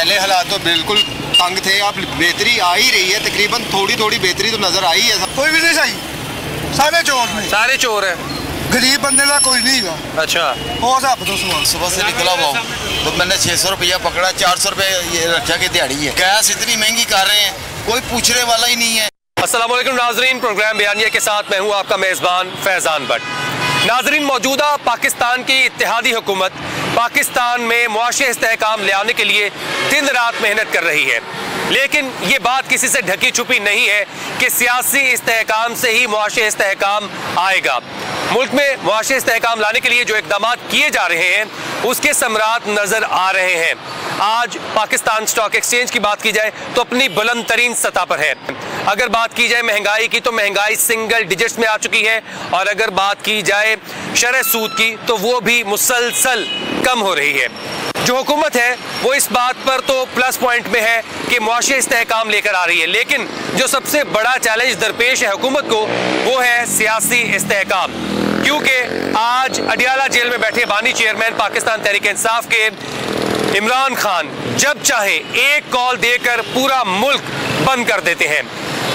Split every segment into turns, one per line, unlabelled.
पहले हालात तो बिल्कुल तंग थे, अब बेहतरी आ ही रही है, तकरीबन थोड़ी थोड़ी बेहतरी तो नजर आई है।
कोई भी नहीं सही, सारे चोर ने,
सारे चोर है,
गरीब बंदे का कोई नहीं है।
अच्छा
वो साहब तो
सुबह से निकला हुआ तो मैंने 600 रुपया पकड़ा, 400 रुपये ये रक्षा की दिहाड़ी है। गैस इतनी महंगी कर रहे हैं, कोई पूछने वाला ही नहीं है।
अस्सलाम वालेकुम नाजरीन, प्रोग्राम बयानिया के साथ मैं हूँ आपका मेज़बान फैज़ान भट्ट। नाजरीन, मौजूदा पाकिस्तान की इत्तेहादी हुकूमत पाकिस्तान में मुआशी इस्तेहकाम ले आने के लिए दिन रात मेहनत कर रही है, लेकिन ये बात किसी से ढकी छुपी नहीं है कि सियासी इस्तेहकाम से ही मुआशी इस्तेहकाम आएगा। मुल्क में मुआशी इस्तेहकाम लाने के लिए जो इक़दाम किए जा रहे हैं उसके समरात नज़र आ रहे हैं। आज पाकिस्तान स्टॉक एक्सचेंज की बात की जाए तो अपनी बुलंद तरीन सतह पर है। अगर बात की जाए महंगाई की तो महंगाई सिंगल डिजिट्स में आ चुकी है, और अगर बात की जाए शरह सूद की तो वो भी मुसलसल कम हो रही है। जो हुकूमत है वो इस बात पर तो प्लस पॉइंट में है कि मुआशी इस्तेहकाम लेकर आ रही है, लेकिन जो सबसे बड़ा चैलेंज दरपेश है हुकूमत को वो है सियासी इस्तेहकाम। क्योंकि आज अडियाला जेल में बैठे बानी चेयरमैन पाकिस्तान तहरीक इंसाफ के इमरान खान जब चाहे एक कॉल देकर पूरा मुल्क बंद कर देते हैं।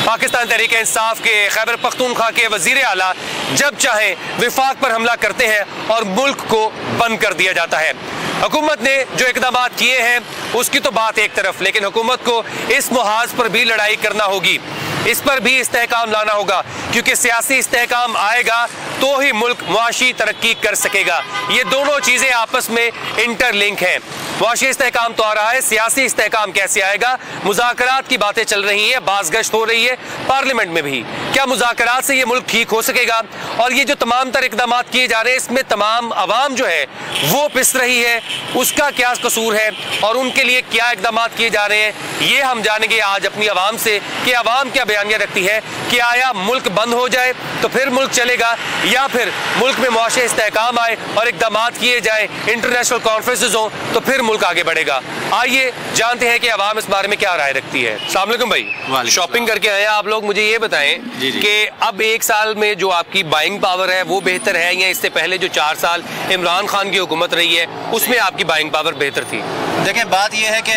पाकिस्तान तहरीक इंसाफ के खैबर पख्तूनख्वा के वजीर आला जब चाहे विफाक पर हमला करते हैं और मुल्क को बंद कर दिया जाता है। हुकूमत ने जो इक़दाम किए हैं उसकी तो बात एक तरफ, लेकिन हुकूमत को इस मुहाज पर भी लड़ाई करना होगी, इस पर भी इस्तेहकाम लाना होगा, क्योंकि सियासी इस्तेहकाम आएगा तो ही मुल्क मुआशी तरक्की कर सकेगा। ये दोनों चीज़ें आपस में इंटरलिंक हैं। मुआशी इस्तेहकाम तो आ रहा है, सियासी इस्तेहकाम कैसे आएगा? मुज़ाकरात की बातें चल रही हैं, बाज़गश्त हो रही है पार्लियामेंट में भी। क्या मुज़ाकरात से ये मुल्क ठीक हो सकेगा? और ये जो तमाम तर इक़दाम किए जा रहे हैं इसमें तमाम अवाम जो है वो पिस रही है, उसका क्या कसूर है और उनके लिए क्या इक़दाम किए जा रहे हैं, ये हम जानेंगे आज अपनी आवाम से कि आवाम क्या बयानिया रखती है कि आया मुल्क बंद हो जाए तो फिर मुल्क चलेगा, या फिर मुल्क में मुआशी इस्तेहकाम आए और इक़दाम किए जाए, इंटरनेशनल कॉन्फ्रेंसेस हों तो फिर मुल्क आगे बढ़ेगा। आइए जानते हैं कि आवाम इस बारे में क्या राय रखती है। अस्सलाम वालेकुम भाई, शॉपिंग करके आए आप लोग, मुझे ये बताएं कि अब एक साल में जो आपकी बाइंग पावर है वो बेहतर है या इससे पहले जो 4 साल इमरान खान की हुकूमत रही है उसमें आपकी बाइंग पावर बेहतर थी?
देखिए, बात यह है कि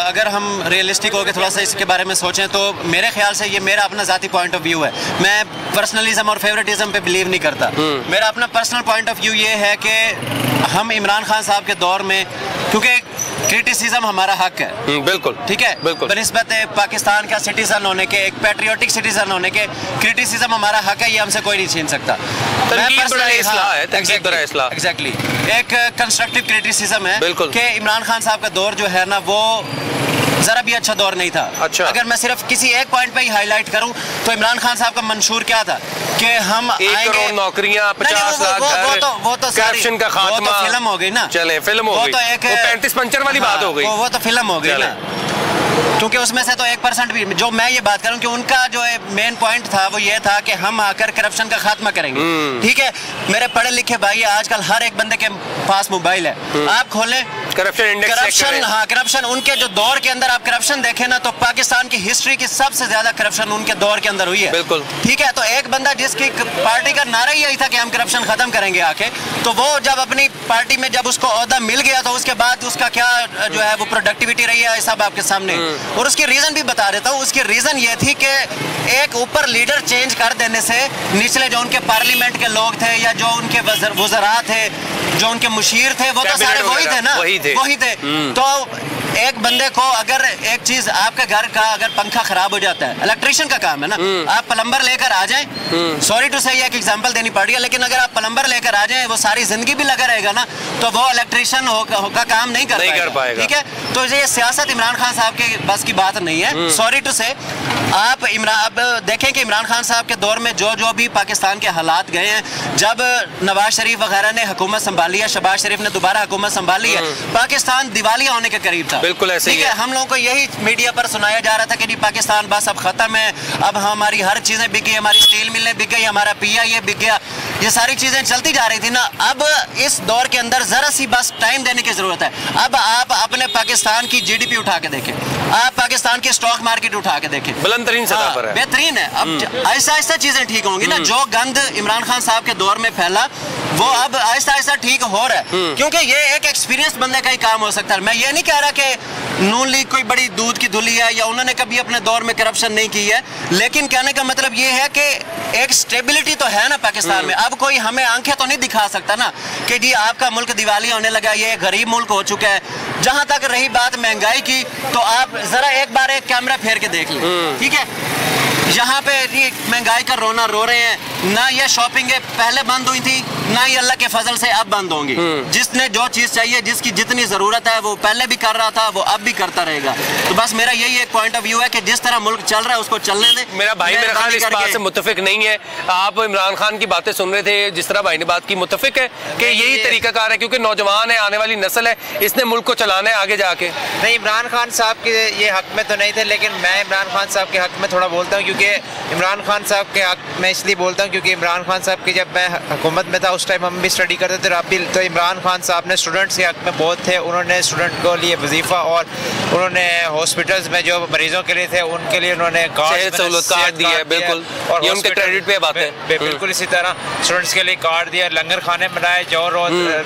अगर हम रियलिस्टिक होकर थोड़ा सा इसके बारे में सोचें तो मेरे ख्याल से ये मेरा अपना ज़ाती पॉइंट ऑफ व्यू है। मैं पर्सनलिज्म और फेवरेटिज्म पे बिलीव नहीं करता। मेरा अपना पर्सनल पॉइंट ऑफ व्यू ये है कि हम इमरान खान साहब के दौर में, क्योंकि क्रिटिसिज्म हमारा हक है, बिल्कुल ठीक है, बिल्कुल बनिस्बत पाकिस्तान का सिटीजन होने के, एक पैट्रियोटिक सिटीजन होने के, क्रिटिसिज्म हमारा हक है, ये हमसे कोई नहीं छीन सकता। एग्जैक्टली एक कंस्ट्रक्टिव क्रिटिसिज्म है कि इमरान खान साहब का दौर जो है ना वो जरा भी अच्छा दौर नहीं था। अच्छा। अगर मैं सिर्फ किसी एक पॉइंट पे ही हाईलाइट करूं तो इमरान खान साहब का मंशूर क्या था कि हम
1 करोड़ नौकरियां, 50 लाख घर,
वो तो
करप्शन का खात्मा,
वो तो फिल्म हो गई ना।
चले फिल्म हो गई, वो 35 पंचर वाली बात हो गई,
वो तो फिल्म हो गई ना, क्योंकि उसमें से तो 1% भी, जो मैं ये बात करूं कि उनका जो मेन पॉइंट था वो ये था कि हम आकर करप्शन का खात्मा करेंगे। ठीक है, मेरे पढ़े लिखे भाई, आजकल हर एक बंदे के पास मोबाइल है, आप खोलें
करप्शन इंडेक्स,
करप्शन, हाँ करप्शन, उनके जो दौर के अंदर आप करप्शन देखें ना तो पाकिस्तान की हिस्ट्री की सबसे ज्यादा करप्शन उनके दौर के अंदर हुई है।
बिल्कुल
ठीक है, तो एक बंदा जिसकी पार्टी का नारा यही था कि हम करप्शन खत्म करेंगे आके, तो वो जब अपनी पार्टी में जब उसको ओहदा मिल गया तो उसके बाद उसका क्या जो है वो प्रोडक्टिविटी रही है सब आपके सामने। और उसकी रीजन भी बता देता हूँ, उसकी रीजन ये थी कि एक ऊपर लीडर चेंज कर देने से निचले जो उनके पार्लियामेंट के लोग थे या जो उनके वज़रा थे, जो उनके मुशीर थे, वो तो सारे वही थे ना, वही थे। तो एक बंदे को अगर एक चीज, आपके घर का अगर पंखा खराब हो जाता है, इलेक्ट्रिशियन का काम है ना, आप प्लम्बर लेकर आ जाएं, सॉरी टू से एक एग्जांपल देनी पड़ रही है, लेकिन अगर आप प्लम्बर लेकर आ जाएं वो सारी जिंदगी भी लगा रहेगा ना, तो वो इलेक्ट्रिशियन का काम नहीं कर पाएगा। ठीक है, तो ये सियासत इमरान खान साहब के बस की बात नहीं है। सॉरी टू से आप देखें कि इमरान खान साहब के दौर में जो भी पाकिस्तान के हालात गए हैं, जब नवाज शरीफ वगैरह ने हुकूमत संभाली है, शहबाज शरीफ ने दोबारा हुकूमत संभाली है, पाकिस्तान दिवालिया होने के करीब था।
बिल्कुल ऐसे ही
है। हम लोगों को यही मीडिया पर सुनाया जा रहा था कि पाकिस्तान बस अब खत्म है, अब हमारी हर चीजें बिक गई, हमारी स्टील मिलें बिक गई, हमारा PIA बिक गया, ये सारी चीजें चलती जा रही थी ना। अब इस दौर के अंदर जरा सी बस टाइम देने की जरूरत है। अब आप अपने पाकिस्तान की GDP उठा के देखें, आप पाकिस्तान की स्टॉक मार्केट उठा के देखें,
बुलंदतरीन सतह पर है,
बेहतरीन है। अब आहिस्ता आहिस्ता चीजें ठीक होंगी ना। जो गंद इमरान खान साहब के दौर में फैला वो अब आहिस्ता आहिस्ता ठीक हो रहा है, क्योंकि ये एक एक्सपीरियंस बंदे का ही काम हो सकता है। मैं ये नहीं कह रहा कि नून लीग कोई बड़ी दूध की धुली है या उन्होंने कभी अपने दौर में करप्शन नहीं की है, लेकिन कहने का मतलब ये है कि एक स्टेबिलिटी तो है ना पाकिस्तान में। अब कोई हमें आंखें तो नहीं दिखा सकता ना कि जी आपका मुल्क दिवालिया होने लगा, ये गरीब मुल्क हो चुका है। जहां तक रही बात महंगाई की, तो आप जरा एक बार एक कैमरा फेर के देख लें, ठीक है। यहाँ पे महंगाई का रोना रो रहे हैं ना, ये शॉपिंगें पहले बंद हुई थी ना ही अल्लाह के फजल से अब बंद होंगी। जिसने जो चीज चाहिए, जिसकी जितनी जरूरत है वो पहले भी कर रहा था, वो अब भी करता रहेगा। तो बस मेरा यही एक पॉइंट ऑफ व्यू है कि जिस तरह मुल्क चल रहा है उसको चलने दें।
मेरा भाई मेरा ख्याल इस बात से मुत्तफिक नहीं है। आप इमरान खान की बातें सुन रहे थे, जिस तरह भाई ने बात की, मुत्तफिक है कि यही तरीकाकार है क्योंकि नौजवान है, आने वाली नस्ल है, इसने मुल्क को चलाना है आगे जाके।
नहीं, इमरान खान साहब के ये हक में तो नहीं थे, लेकिन मैं इमरान खान साहब के हक में थोड़ा बोलता हूँ, क्योंकि इमरान खान साहब के हक में इसलिए बोलता हूँ क्योंकि इमरान खान साहब की जब मैं हुकूमत में था उस टाइम हम भी स्टडी करते थे आप भी, तो इमरान खान साहब ने स्टूडेंट्स के हक में बहुत थे। उन्होंने स्टूडेंट को लिए वजीफ़ा और उन्होंने हॉस्पिटल्स में जो मरीजों के लिए थे उनके लिए उन्होंने
कार्ड दिया, बिल्कुल, और ये उनके क्रेडिट पे बात है।
बिल्कुल इसी तरह स्टूडेंट्स के लिए कार्ड दिया, लंगर खाने बनाए, जो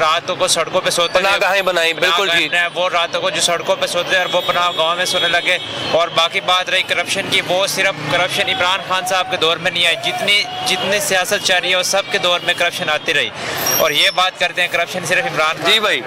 रातों को सड़कों पर सोते
बनाई, बिल्कुल ठीक,
वो रातों को जो सड़कों पर सोते और वो पनाह गाँव में सोने लगे। और बाकी बात रही करप्शन की, वो सिर्फ करप्शन इमरान खान साहब के दौर में नहीं आई, जितनी सियासत चल रही है वो सब के दौर में करप्शन आती रही। और ये बात करते हैं करप्शन सिर्फ इमरान।
जी भाई,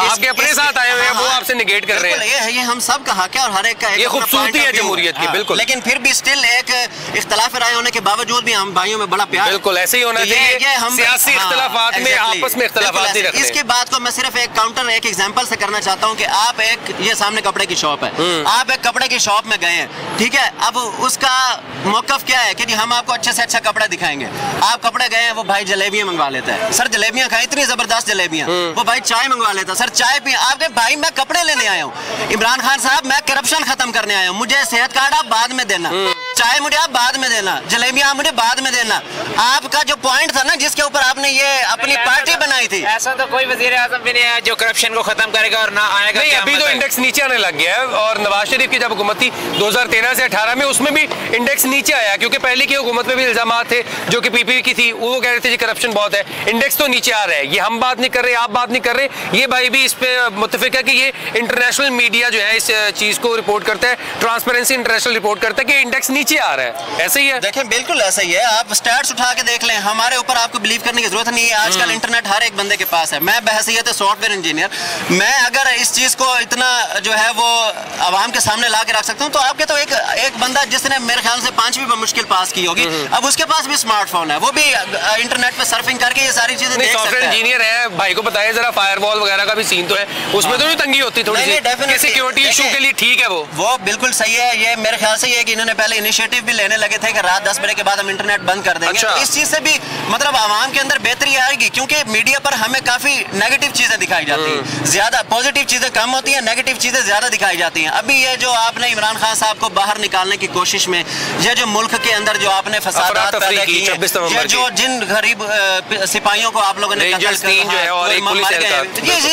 आपके अपने साथ आए हुए हैं, वो आपसे निगेट कर रहे हैं।
ये हम सब का हक है और हर एक का
ये खूबसूरती है जमहूरियत की, बिल्कुल।
लेकिन फिर भी स्टिल एक इख्तलाफ राय होने के बावजूद भी हम भाइयों में बड़ा प्यार,
बिल्कुल ऐसे ही होना चाहिए। सियासी इख्तलाफात में आपस में इख्तलाफात नहीं रखने।
इसकी बात को मैं सिर्फ एक काउंटर एक एग्जांपल से करना चाहता हूँ कि आप एक, ये सामने कपड़े की शॉप है, आप एक कपड़े की शॉप में गए हैं, ठीक है। अब उसका मौकफ क्या है कि जी हम आपको अच्छे से अच्छा कपड़ा दिखाएंगे। आप कपड़े गए हैं, वो भाई जलेबियां मंगवा लेता है, सर जलेबियां खाएं, इतनी जबरदस्त जलेबियां। वो भाई चाय मंगवा लेता है, सर चाय पी। आपके भाई मैं कपड़े लेने आया हूँ, इमरान खान साहब मैं करप्शन खत्म करने आया हूँ, मुझे सेहत कार्ड आप बाद में देना, चाय मुझे आप बाद में देना, जलेबियां आप मुझे बाद में देना। आपका जो पॉइंट था ना जिसके ऊपर आपने ये अपनी पार्टी बनाई थी,
ऐसा तो कोई वजीर आज़म भी नहीं है जो करप्शन को खत्म करेगा और ना आएगा।
नहीं, अभी तो इंडेक्स नीचे आने लग गया है, और नवाज शरीफ की जब हुकूमत थी 2013 से 18 में, उसमें भी इंडेक्स नीचे आया, क्योंकि पहले की हुकूमत में भी इल्जामात थे जो कि पीपीपी की थी, वो कह रहे थे जी करप्शन बहुत है। इंडेक्स तो नीचे आ रहा है, ये हम बात नहीं कर रहे, आप बात नहीं कर रहे, ये भाई भी इस पे मुत्तफिक है कि ये इंटरनेशनल मीडिया जो है इस चीज को रिपोर्ट करता है, ट्रांसपेरेंसी इंटरनेशनल रिपोर्ट करता है कि इंडेक्स नीचे आ रहा है। ऐसे ही है,
देखें बिल्कुल ऐसा ही है। आप स्टैट्स उठा के देख लें, हमारे ऊपर आपको बिलीव करने की जरूरत नहीं है। आजकल इंटरनेट हर एक बंदे के पास है। मैं बहसियत सॉफ्टवेयर इंजीनियर, मैं अगर इस चीज को इतना जो है वो आवाम के सामने ला के रख सकता हूँ, तो आपके तो एक बंदा जिसने मेरे ख्याल से 5वीं पर मुश्किल पास की होगी, अब उसके पास भी स्मार्टफोन है, वो भी इंटरनेट पे सर्फिंग करके ये सारी चीजें देख सकता है।
सॉफ्टवेयर इंजीनियर है, भाई को बताया जरा, फायरवॉल वगैरह का भी सीन तो है, उसमें तो नहीं तंगी होती थोड़ी सी, सिक्योरिटी इशू के लिए ठीक है, वो बिल्कुल
सही है। ये मेरे ख्याल से ये कि इन्होंने पहले इनिशिएटिव भी लेने लगे थे कि रात 10 बजे के बाद हम इंटरनेट बंद कर देंगे।
अच्छा।
इस चीज से भी मतलब आवाम के अंदर बेहतरी आएगी, क्योंकि मीडिया पर हमें काफी नेगेटिव चीजें दिखाई जाती हैं, ज्यादा पॉजिटिव चीजें कम होती हैं, नेगेटिव चीजें ज्यादा दिखाई जाती हैं। अभी ये जो आपने इमरान खान साहब को बाहर निकालने की कोशिश में, ये जो मुल्क के अंदर जो आपने फसादात पैदा किए, ये जो जिन गरीब सिपाहियों को आप लोगों ने ये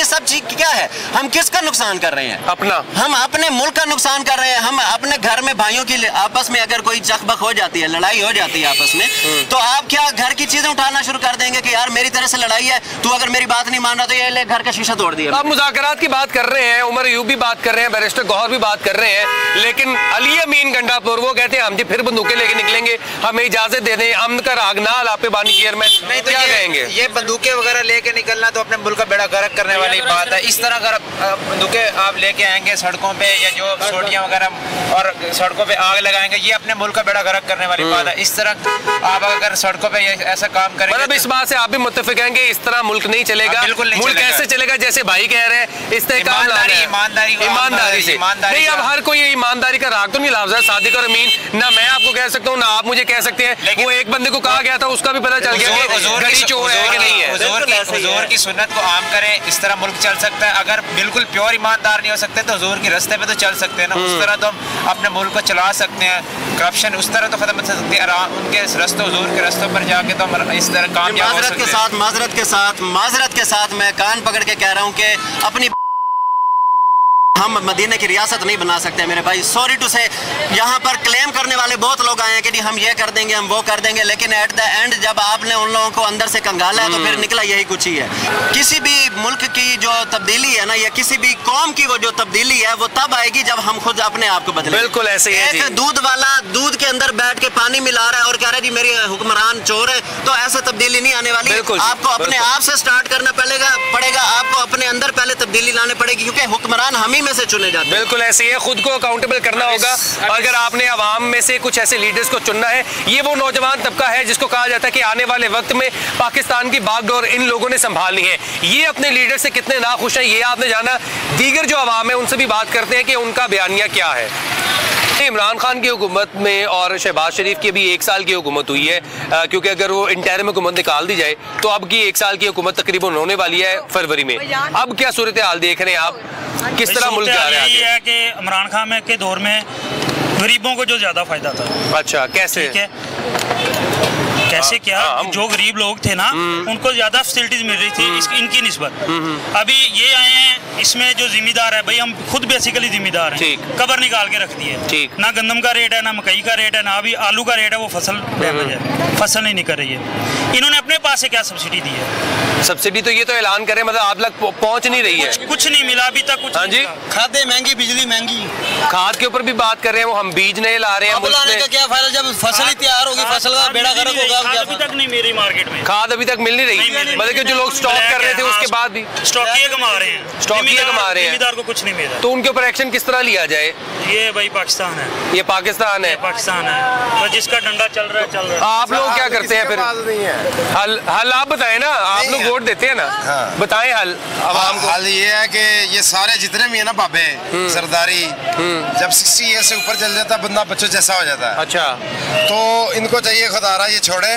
सब चीज क्या है, हम किसका नुकसान कर रहे हैं?
अपना,
हम अपने मुल्क का नुकसान कर रहे हैं। हम अपने घर में भाइयों की आपस में अगर कोई चकबक हो जाती है, लड़ाई हो जाती है आपस में, तो आप क्या घर की चीजें उठाना शुरू कर देंगे कि यार मेरी तरह से लड़ाई है, तू अगर मेरी बात नहीं मान रहा तो ये ले घर का शीशा तोड़ दिया।
आप मुज़ाकरात की बात कर रहे हैं, उमर अयूब भी बात कर रहे हैं, बैरिस्टर गौहर भी बात कर रहे हैं, लेकिन अली अमीन गंडापुर वो कहते हैं हम जी फिर बंदूकें लेके निकलेंगे, हमें इजाजत दे दें, अमन का रागना लापे बानी चेयरमैन, नहीं तो क्या कहेंगे?
ये बंदूकें वगैरह लेके निकलना तो अपने मुल्क का बेड़ा गर्क करने वाली बात है। इस तरह अगर बंदूकें आप लेके आएंगे सड़कों पे या जो सोटियां वगैरह और सड़कों पे आग लगाएंगे, ये अपने मुल्क का बेड़ा गर्क करने वाली बात है। इस तरह आप अगर सड़कों पे ऐसा काम करेंगे,
मतलब इस बात से आप भी मुत्तफिक हैं कि इस तरह मुल्क नहीं चलेगा,
बिल्कुल नहीं
मुल्क
चलेगा।
कैसे चलेगा? जैसे भाई कह रहे हैं इस तरह ईमानदारी से नहीं। अब हर कोई ईमानदारी का राग तो नहीं लाफजा सादिक और अमीन, ना मैं आपको कह सकता हूँ ना आप मुझे कह सकते हैं। वो एक बंदे को कहा गया था, उसका भी पता चल गया कि गड़ी चोर है कि नहीं है।
हुजूर की सुन्नत को आम करें, इस तरह मुल्क चल सकता है। अगर बिल्कुल प्योर ईमानदार नहीं हो सकते तो हुजूर के रास्ते पे तो चल सकते हैं ना, उस तरह तो हम अपने मुल्क को चला सकते हैं। करप्शन उस तरह तो खत्म हो सकती है, उनके रस्तों हुजूर के रस्तों पर जाके तो हम इस तरह कामयाब हो सकते हैं। माजरत के साथ मैं कान पकड़ के कह रहा हूँ कि अपनी
हम मदीने की रियासत नहीं बना सकते मेरे भाई। सॉरी टू से, यहाँ पर क्लेम करने वाले बहुत लोग आए हैं कि हम ये कर देंगे, हम वो कर देंगे, लेकिन एट द एंड जब आपने उन लोगों को अंदर से कंगाला है तो फिर निकला यही कुछ ही है। किसी भी मुल्क की जो तब्दीली है ना, या किसी भी कौम की वो जो तब्दीली है, वो तब आएगी जब हम खुद अपने आप को बदलें।
बिल्कुल ऐसे ही है जी।
एक दूध वाला दूध के अंदर बैठ के पानी मिला रहा है और कह रहा है जी मेरी हुक्मरान चोर है, तो ऐसे तब्दीली नहीं आने वाली। आपको अपने आप से स्टार्ट करना पड़ेगा, आपको अपने अंदर पहले तब्दीली लाने पड़ेगी, क्योंकि हुक्मरान हम ही में से चुने जाते हैं।
बिल्कुल ऐसे ही है, खुद को अकाउंटेबल करना होगा। अगर आपने आवाम में से कुछ ऐसे लीडर्स को चुनना है, ये वो नौजवान तबका है जिसको कहा जाता है कि आने वाले वक्त में पाकिस्तान की बागडोर इन लोगों ने संभालनी है। ये अपने लीडर से कितने नाखुश हैं ये आपने जाना। दीगर जो आवाम है उनसे भी बात करते हैं कि उनका बयानिया क्या है। इमरान खान की हुकूमत में और शहबाज शरीफ की भी 1 साल की हुकूमत हुई है, क्योंकि अगर वो इंटरिम हुकूमत निकाल दी जाए तो अब की 1 साल की हुकूमत तकरीबन होने वाली है फरवरी में। अब क्या सूरत हाल देख रहे हैं आप, किस तरह मुल्क जा रहा है?
यही है कि इमरान खान के दौर में गरीबों को जो ज्यादा फायदा था।
अच्छा, कैसे?
ठीक है, कैसे क्या? जो गरीब लोग थे ना उनको ज्यादा फैसिलिटीज मिल रही थी इनकी निस्बत। अभी ये आए हैं, इसमें जो जिम्मेदार है भाई, हम खुद बेसिकली जिम्मेदार हैं। कबर निकाल के रख दी है, ना गंदम का रेट है, ना मकई का रेट है, ना अभी आलू का रेट है। वो फसल डैमेज है, फसल नहीं निकल रही है। इन्होंने अपने पास से क्या सब्सिडी दी है?
सब्सिडी तो ये तो ऐलान करें, मतलब आप तक पहुंच नहीं रही है।
कुछ नहीं मिला अभी तक कुछ।
हाँ जी,
खादें महंगी, बिजली महंगी।
खाद के ऊपर भी बात कर रहे हैं, वो हम बीज नहीं ला रहे हैं।
का क्या फायदा जब फसल ही तैयार होगी, फसल का बेड़ा गर्क होगा।
अभी तक नहीं मिल रही मार्केट में,
खाद अभी तक मिल नहीं रही। मतलब कि जो लोग स्टॉक कर रहे थे उसके बाद भी
स्टॉकिया कमा रहे हैं,
स्टॉकिया कमा रहे हैं,
जिम्मेदार को कुछ नहीं मिल रहा।
तो उनके ऊपर एक्शन किस तरह लिया जाए?
ये भाई पाकिस्तान है,
ये पाकिस्तान है,
पाकिस्तान है, तो जिसका डंडा चल रहा है चल रहा है।
आप लोग क्या करते हैं फिर? हल आप बताएं ना, आप लोग वोट देते हैं ना, बताएं हल आवाम को।
हाल ये है कि ये सारे जितने भी है ना बाबे सरदारी, जब 60 ईयर से ऊपर चल जाता बंदा बच्चों जैसा हो जाता है।
अच्छा,
तो इनको चाहिए खुदारा ये छोड़े,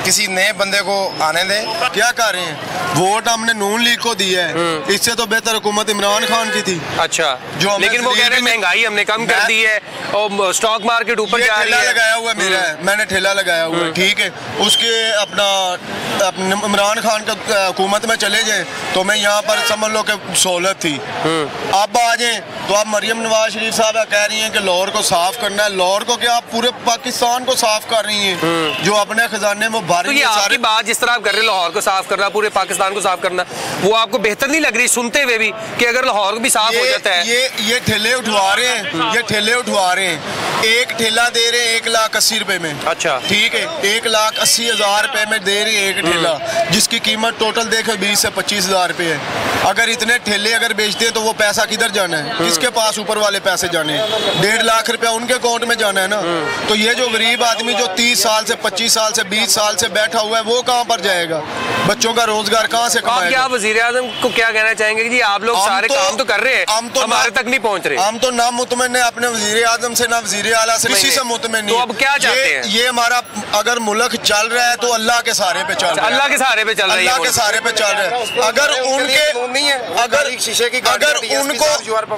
किसी नए बंदे को आने दे।
क्या कर रहे हैं? वोट हमने नून लीग को दी है, इससे तो बेहतर हुकूमत इमरान खान की थी।
अच्छा, लेकिन वो कह रहे हैं महंगाई हमने कम कर दी है और स्टॉक मार्केट ऊपर जा रही है।
लगाया हुआ मेरा है, मैंने ठेला लगाया हुआ है, ठीक है। उसके अपना इमरान खान का हुकूमत में चले जाए तो मैं यहाँ पर समझ लो कि सहूलत थी। अब आ जाए तो आप मरियम नवाज शरीफ साहब कह रही हैं कि लाहौर को साफ करना है। लाहौर को क्या, आप पूरे पाकिस्तान को साफ कर रही हैं जो अपने खजाने में
तो ये आपकी बात जिस तरह आप कर रहे हैं लाहौर को साफ करना, पूरे पाकिस्तान को साफ करना, वो आपको बेहतर नहीं लग रही सुनते हुए भी कि अगर लाहौर भी साफ हो जाता है?
ये ठेले उठवा रहे हैं, ये ठेले उठवा रहे हैं। एक ठेला दे रहे हैं 1,80,000 रुपए में।
अच्छा,
ठीक है, 1,80,000 रुपए में दे रही है एक ठेला, जिसकी कीमत टोटल देखो 20 से 25,000 रुपए है। अगर इतने ठेले अगर बेचते हैं तो वो पैसा किधर जाना है? किसके पास ऊपर वाले पैसे जाने हैं? 1.5 लाख रुपया उनके अकाउंट में जाना है ना। तो ये जो गरीब आदमी जो 30 साल से 25 साल से 20 साल से बैठा हुआ है, वो कहाँ पर जाएगा? बच्चों का रोजगार कहाँ से कमाएगा?
क्या वजीर आजम को क्या कहना चाहेंगे कि जी आप लोग सारे काम तो कर रहे हैं, हमारे तक नहीं पहुँच रहे?
हम तो ना मुतमइन है अपने वजीर आजम से, ना वजीर आला से, किसी से मुतमइन नहीं।
तो अब क्या चाहते हैं?
ये हमारा अगर मुल्क चल रहा है तो अल्लाह के सहारे पे चल रहा है।
अल्लाह के सहारे पे चल रहा है,
अल्लाह के सहारे पे चल रहा है। अगर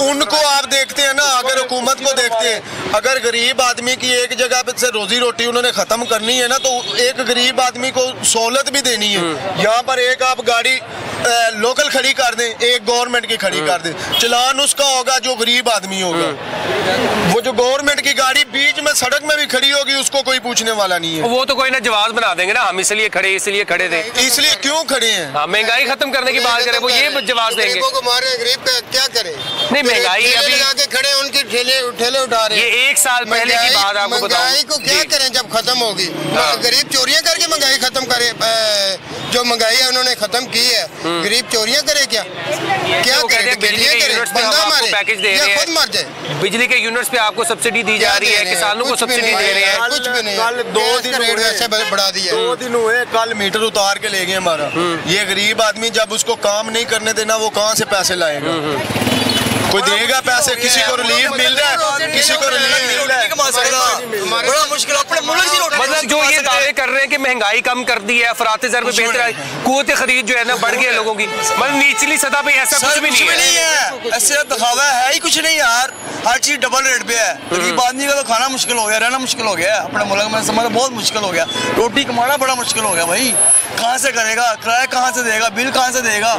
उनको आप देखते हैं ना, अगर हुकूमत को देखते हैं, अगर गरीब आदमी की एक जगह से रोजी रोटी उन्होंने खत्म करनी है ना, तो एक गरीब आदमी को सहूलत भी देनी है। यहाँ पर एक आप गाड़ी लोकल खड़ी कर दें, एक गवर्नमेंट की खड़ी कर दें, चलान उसका होगा जो गरीब आदमी होगा। वो जो गवर्नमेंट की गाड़ी बीच में सड़क में भी खड़ी होगी उसको कोई पूछने वाला नहीं है।
वो तो कोई ना जवाब बना देंगे ना, हम इसलिए खड़े थे।
इसलिए क्यों खड़े हैं?
महंगाई खत्म करने की बात करें, वो ये जवाब देंगे।
को मारे, गरीब का क्या करें?
नहीं, महंगाई अभी
आगे खड़े उनके ठेले उठा रहे हैं।
ये 1 साल पहले की बात आपको बताऊं।
महंगाई को क्या करें जब खत्म होगी? गरीब चोरियां करके महंगाई खत्म करे। जो महंगाई है उन्होंने खत्म की है, गरीब चोरियां करे क्या करे?
बिजली के यूनिट्स पे हम आपको पैकेज दे रहे हैं,
खुद मर जाए।
बिजली के यूनिट्स पे आपको सब्सिडी दी जा रही है, किसानों को सब्सिडी दे रहे हैं।
कुछ भी नहीं,
कल 2 दिन
रेट वैसे बढ़ा दिया।
2 दिन हुए, कल मीटर उतार के ले गए हमारा। ये गरीब आदमी जब उसको काम नहीं करने देना, वो कहाँ से पैसे लाएगा? कोई देगा पैसे? किसी को रिलीफ मिल रहा है, किसी को रिलीफ मिल रहा है।
बड़ा मुश्किल अपने मुल्क की रोटी।
मतलब जो ये दावे कर रहे हैं कि महंगाई कम कर दी है, अफरात ज़र में बेहतर है, कुव्वत खरीद जो है ना बढ़ गया लोगों की, मतलब निचली सतह पे ऐसा कुछ भी नहीं है।
ऐसे दिखावा है ही कुछ नहीं यार।
हर चीज़ डबल रेट पे है। गरीब आदमी का तो खाना मुश्किल हो गया, रहना मुश्किल हो गया है अपने मुल्क में, समझ बहुत मुश्किल हो गया। रोटी कमाना बड़ा मुश्किल हो गया भाई, कहाँ से करेगा, किराया कहाँ से देगा, बिल कहाँ से देगा,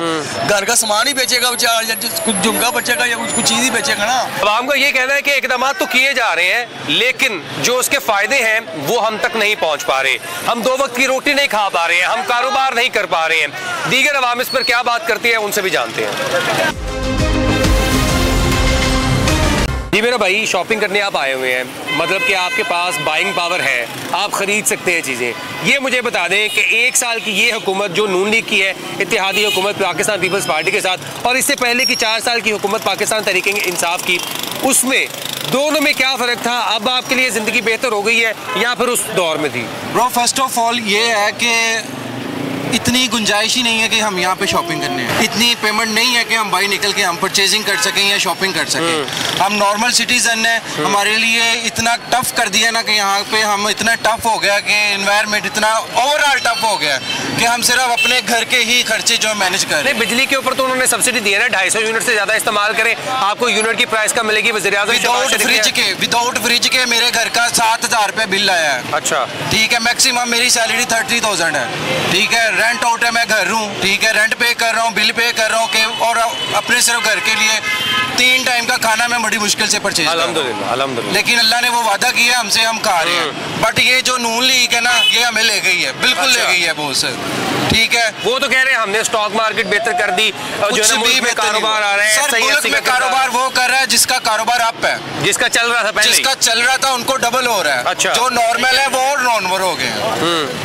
घर का सामान ही बेचेगा बेचारा, कुछ झुमका बचेगा या कुछ चीज़ ही बेचेगा ना।
अब हमको ये कहना है कि इकदाम तो किए जा रहे हैं, लेकिन जो उसके फायदे हैं वो हम तक नहीं पहुंच पा रहे। हम 2 वक्त की रोटी नहीं खा पा रहे हैं, हम कारोबार नहीं कर पा रहे हैं। दीगर अवाम इस पर क्या बात करती है उनसे भी जानते हैं। जी मेरा भाई, शॉपिंग करने आप आए हुए हैं, मतलब कि आपके पास बाइंग पावर है, आप खरीद सकते हैं चीज़ें। ये मुझे बता दें कि 1 साल की ये हुकूमत जो नून लीग की है, इत्तेहादी हुकूमत पाकिस्तान पीपल्स पार्टी के साथ, और इससे पहले की 4 साल की हुकूमत पाकिस्तान तहरीक इंसाफ की, उसमें दोनों में क्या फ़र्क था? अब आपके लिए ज़िंदगी बेहतर हो गई है या फिर उस दौर में थी?
ब्रो, फर्स्ट ऑफ ऑल ये है कि इतनी गुंजाइश ही नहीं है कि हम यहाँ पे शॉपिंग करने हैं, इतनी पेमेंट नहीं है कि हम बाहर निकल के हम परचेजिंग कर सकें या शॉपिंग कर सकें। हम नॉर्मल सिटीजन हैं, हमारे लिए इतना टफ कर दिया ना कि यहाँ पे हम इतना टफ हो गया कि एनवायरनमेंट इतना ओवरऑल टफ हो गया कि हम सिर्फ अपने घर के ही खर्चे जो मैनेज कर रहे हैं।
बिजली के ऊपर तो उन्होंने सब्सिडी दी है ना, 250 यूनिट से ज़्यादा इस्तेमाल करें आपको यूनिट की प्राइस का मिलेगी।
विदाउट फ्रिज के मेरे घर का 7,000 रुपये बिल आया है।
अच्छा,
ठीक है, मैक्सिमम मेरी सैलरी 30,000 है। ठीक है, रेंट आउट है, मैं घर हूँ, ठीक है, रेंट पे कर रहा हूँ, बिल पे कर रहा हूँ, और अपने सिर्फ घर के लिए 3 टाइम का खाना मैं बड़ी मुश्किल से परचेज कर रहा हूँ। लेकिन अल्लाह ने वो वादा किया हमसे, हम खा रहे हैं। बट ये जो नून लीग है ना, ये हमें ले गई है, बिल्कुल ले गई है बहुत से। ठीक है,
वो तो कह रहे हैं हमने स्टॉक मार्केट बेहतर कर दी, जो है मुल्क में कारोबार आ रहा है।
सर, मुल्क में कारोबार वो कर रहा है जिसका कारोबार अप है,
जिसका चल रहा था पहले,
जिसका चल रहा था उनको डबल हो रहा है। अच्छा। जो नॉर्मल है वो नॉर्मल हो गए,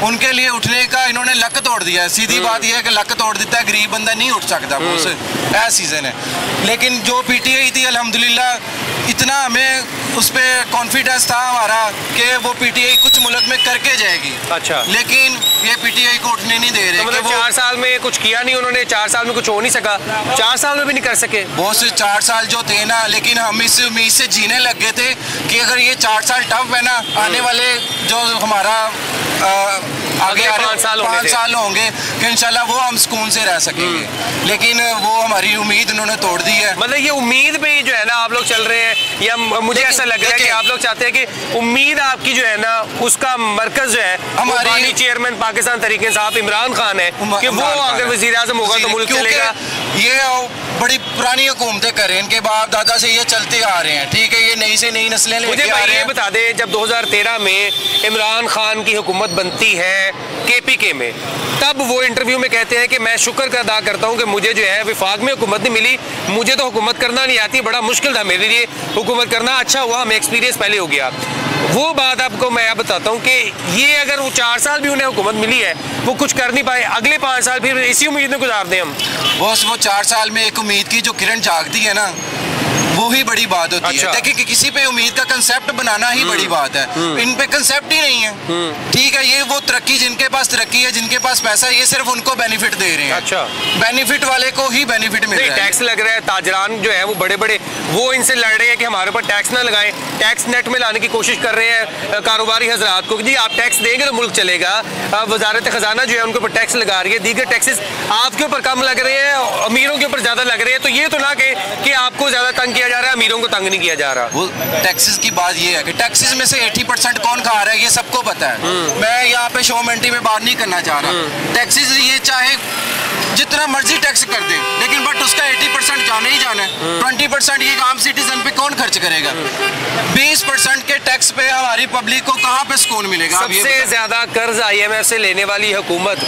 उनके लिए उठने का इन्होंने लक तोड़ दिया है। सीधी बात यह है कि लक तोड़ देता है, गरीब बंदा नहीं उठ सकता, वो ऐसा सीजन है। लेकिन जो पीटीआई थी अल्हम्दुलिल्लाह इतना हमें उस पर कॉन्फिडेंस था हमारा कि वो पीटीआई कुछ मुल्क में करके जाएगी। अच्छा, लेकिन ये पीटीआई को उठने नहीं दे रहे।
तो मतलब 4 साल में कुछ किया नहीं उन्होंने, 4 साल में कुछ हो नहीं सका, 4 साल में भी नहीं कर सके।
बहुत से 4 साल जो थे ना, लेकिन हम इस उम्मीद से जीने लग गए थे कि अगर ये 4 साल टफ है ना, आने वाले जो हमारा आगे 5 साल होंगे कि इंशाल्लाह वो हम सुकून से रह सकेंगे। लेकिन वो हमारी उम्मीद उन्होंने तोड़ दी है।
मतलब ये उम्मीद पे ही जो है ना आप लोग चल रहे हैं, या मुझे ऐसा लग रहा है कि आप लोग चाहते हैं कि उम्मीद आपकी जो है ना उसका मरकज जो है हमारी चेयरमैन पाकिस्तान तहरीक इंसाफ इमरान खान है कि वो अगर वज़ीर आज़म होगा तो मुल्क चलेगा।
ये बड़ी पुरानी हुकूमतें करें, इनके बाप दादा से ये चलते आ रहे हैं। ठीक है, ये नई से नई नस्लें लेके आ रहे हैं।
बता दें, जब 2013 में इमरान खान की हुकूमत बनती है केपीके में, तब वो इंटरव्यू में कहते हैं कि मैं शुक्र अदा करता हूँ कि मुझे जो है विफाक में हुकूमत नहीं मिली, मुझे तो हुकूमत करना नहीं आती, बड़ा मुश्किल था मेरे लिए हुकूमत करना, अच्छा हुआ हमें एक्सपीरियंस पहले हो गया। वो बात आपको मैं बताता हूँ कि ये अगर वो 4 साल भी उन्हें हुकूमत मिली है, वो कुछ कर नहीं पाए, अगले 5 साल फिर इसी उम्मीद में गुजार दें हम।
बस वो 4 साल में एक उम्मीद की जो किरण जागती है ना, वो ही बड़ी बात होती है। देखिए कि किसी पे उम्मीद का कंसेप्ट बनाना ही बड़ी बात है, इन पे कंसेप्ट ही नहीं है। ठीक है, ये वो तरक्की, जिनके पास तरक्की है, जिनके पास पैसा है, ये सिर्फ उनको बेनिफिट दे रहे हैं। अच्छा, बेनिफिट वाले को ही बेनिफिट मिल रहा है।
टैक्स लग रहा है, ताजरान जो है वो बड़े बड़े वो इनसे लड़ रहे हैं कि हमारे ऊपर टैक्स ना लगाएं, टैक्स नेट में लाने की कोशिश कर रहे हैं कारोबारी हजरात को, जी आप टैक्स देंगे तो मुल्क चलेगा। वजारत खजाना जो है उनके ऊपर टैक्स लगा रही है, दीगर टैक्सेस आपके ऊपर कम लग रहे हैं, अमीरों के ऊपर ज्यादा लग रहे हैं। तो ये तो ना कि आपको ज्यादा तंग किया जा रहा है, अमीरों को तंग नहीं किया जा रहा।
वो टैक्सेस की बात ये है कि टैक्सेस में से 80% कौन खा रहा है ये सबको पता है। मैं यहाँ पे शो मेंटी में बात नहीं करना चाह रहा। टैक्सेस ये चाहे जितना मर्जी टैक्स कर दे, लेकिन बट उसका 80% जाना ही जाना है। 20% ये आम सिटीजन पे कौन खर्च करेगा? 20% के टैक्स पे हमारी पब्लिक को कहाँ पे सुकून मिलेगा?
सबसे ज्यादा कर्ज IMF से लेने वाली हुकूमत